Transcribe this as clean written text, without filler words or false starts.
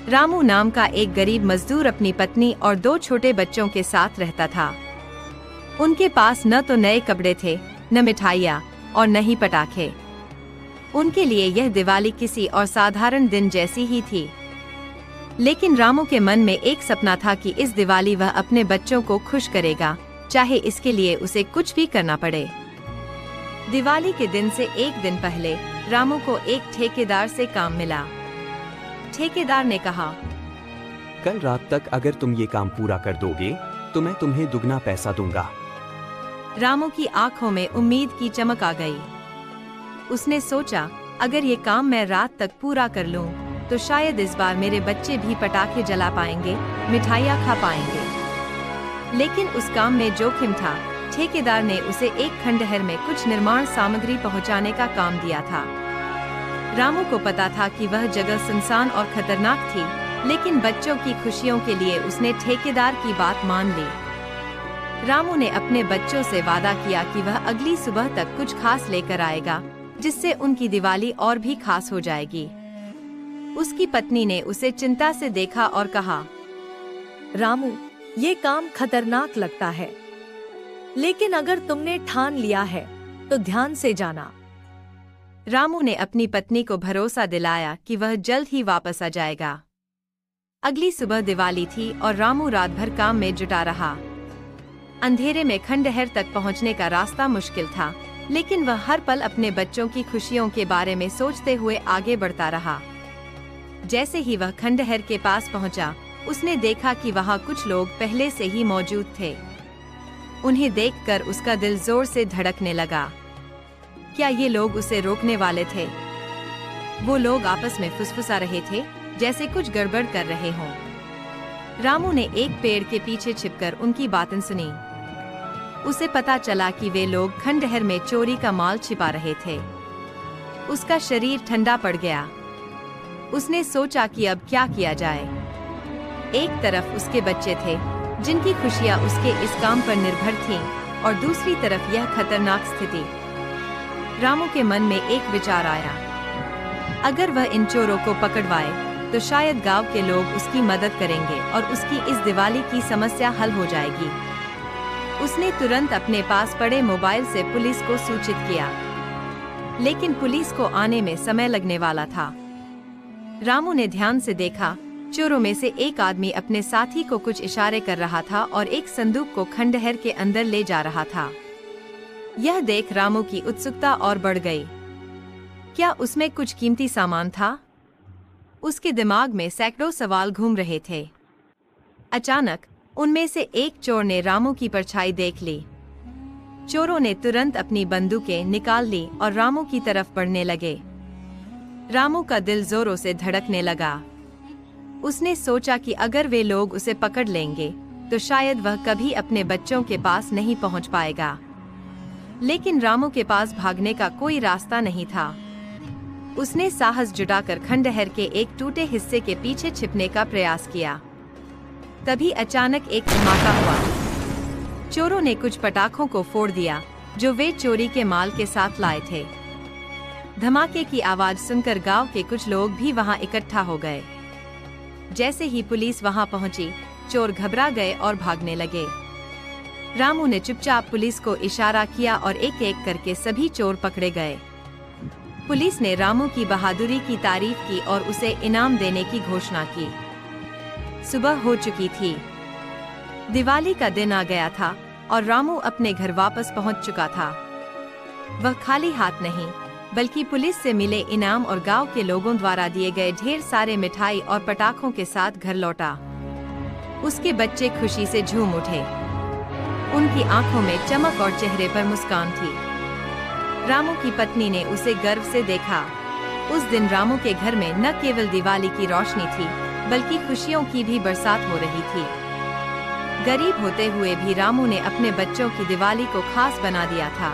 रामू नाम का एक गरीब मजदूर अपनी पत्नी और 2 छोटे बच्चों के साथ रहता था। उनके पास न तो नए कपड़े थे, न मिठाइयाँ और न ही पटाखे। उनके लिए यह दिवाली किसी और साधारण दिन जैसी ही थी। लेकिन रामू के मन में एक सपना था कि इस दिवाली वह अपने बच्चों को खुश करेगा, चाहे इसके लिए उसे कुछ भी करना पड़े। दिवाली के दिन से एक दिन पहले रामू को एक ठेकेदार से काम मिला। ठेकेदार ने कहा, कल रात तक अगर तुम ये काम पूरा कर दोगे तो मैं तुम्हें दुगना पैसा दूंगा। रामू की आंखों में उम्मीद की चमक आ गई। उसने सोचा, अगर ये काम मैं रात तक पूरा कर लूं, तो शायद इस बार मेरे बच्चे भी पटाखे जला पाएंगे, मिठाइयाँ खा पाएंगे। लेकिन उस काम में जोखिम था। ठेकेदार ने उसे एक खंडहर में कुछ निर्माण सामग्री पहुंचाने का काम दिया था। रामू को पता था कि वह जगह सुनसान और खतरनाक थी, लेकिन बच्चों की खुशियों के लिए उसने ठेकेदार की बात मान ली। रामू ने अपने बच्चों से वादा किया कि वह अगली सुबह तक कुछ खास लेकर आएगा, जिससे उनकी दिवाली और भी खास हो जाएगी। उसकी पत्नी ने उसे चिंता से देखा और कहा, रामू, ये काम खतरनाक लगता है, लेकिन अगर तुमने ठान लिया है तो ध्यान से जाना। रामू ने अपनी पत्नी को भरोसा दिलाया कि वह जल्द ही वापस आ जाएगा। अगली सुबह दिवाली थी और रामू रात भर काम में जुटा रहा। अंधेरे में खंडहर तक पहुंचने का रास्ता मुश्किल था, लेकिन वह हर पल अपने बच्चों की खुशियों के बारे में सोचते हुए आगे बढ़ता रहा। जैसे ही वह खंडहर के पास पहुंचा, उसने देखा कि वहां कुछ लोग पहले से ही मौजूद थे। उन्हें देखकर उसका दिल जोर से धड़कने लगा। क्या ये लोग उसे रोकने वाले थे? वो लोग आपस में फुसफुसा रहे थे, जैसे कुछ गड़बड़ कर रहे हों। रामू ने एक पेड़ के पीछे छिपकर उनकी बातें सुनी। उसे पता चला कि वे लोग खंडहर में चोरी का माल छिपा रहे थे। उसका शरीर ठंडा पड़ गया। उसने सोचा कि अब क्या किया जाए। एक तरफ उसके बच्चे थे, जिनकी खुशियां उसके इस काम पर निर्भर थीं, और दूसरी तरफ यह खतरनाक स्थिति। रामू के मन में एक विचार आया। अगर वह इन चोरों को पकड़वाए तो शायद गांव के लोग उसकी मदद करेंगे और उसकी इस दिवाली की समस्या हल हो जाएगी। उसने तुरंत अपने पास पड़े मोबाइल से पुलिस को सूचित किया, लेकिन पुलिस को आने में समय लगने वाला था। रामू ने ध्यान से देखा। चोरों में से एक आदमी अपने साथी को कुछ इशारे कर रहा था और एक संदूक को खंडहर के अंदर ले जा रहा था। यह देख रामू की उत्सुकता और बढ़ गई। क्या उसमें कुछ कीमती सामान था? उसके दिमाग में सैकड़ों सवाल घूम रहे थे। अचानक उनमें से एक चोर ने रामू की परछाई देख ली। चोरों ने तुरंत अपनी बंदूकें निकाल ली और रामू की तरफ बढ़ने लगे। रामू का दिल जोरों से धड़कने लगा। उसने सोचा कि अगर वे लोग उसे पकड़ लेंगे तो शायद वह कभी अपने बच्चों के पास नहीं पहुंच पाएगा। लेकिन रामू के पास भागने का कोई रास्ता नहीं था। उसने साहस जुटाकर खंडहर के एक टूटे हिस्से के पीछे छिपने का प्रयास किया। तभी अचानक एक धमाका हुआ। चोरों ने कुछ पटाखों को फोड़ दिया, जो वे चोरी के माल के साथ लाए थे। धमाके की आवाज सुनकर गांव के कुछ लोग भी वहां इकट्ठा हो गए। जैसे ही पुलिस वहां पहुंची, चोर घबरा गए और भागने लगे। रामू ने चुपचाप पुलिस को इशारा किया और एक एक करके सभी चोर पकड़े गए। पुलिस ने रामू की बहादुरी की तारीफ की और उसे इनाम देने की घोषणा की। सुबह हो चुकी थी। दिवाली का दिन आ गया था और रामू अपने घर वापस पहुंच चुका था। वह खाली हाथ नहीं, बल्कि पुलिस से मिले इनाम और गांव के लोगों द्वारा दिए गए ढेर सारे मिठाई और पटाखों के साथ घर लौटा। उसके बच्चे खुशी से झूम उठे। उनकी आंखों में चमक और चेहरे पर मुस्कान थी। रामू की पत्नी ने उसे गर्व से देखा। उस दिन रामू के घर में न केवल दिवाली की रोशनी थी, बल्कि खुशियों की भी बरसात हो रही थी। गरीब होते हुए भी रामू ने अपने बच्चों की दिवाली को खास बना दिया था।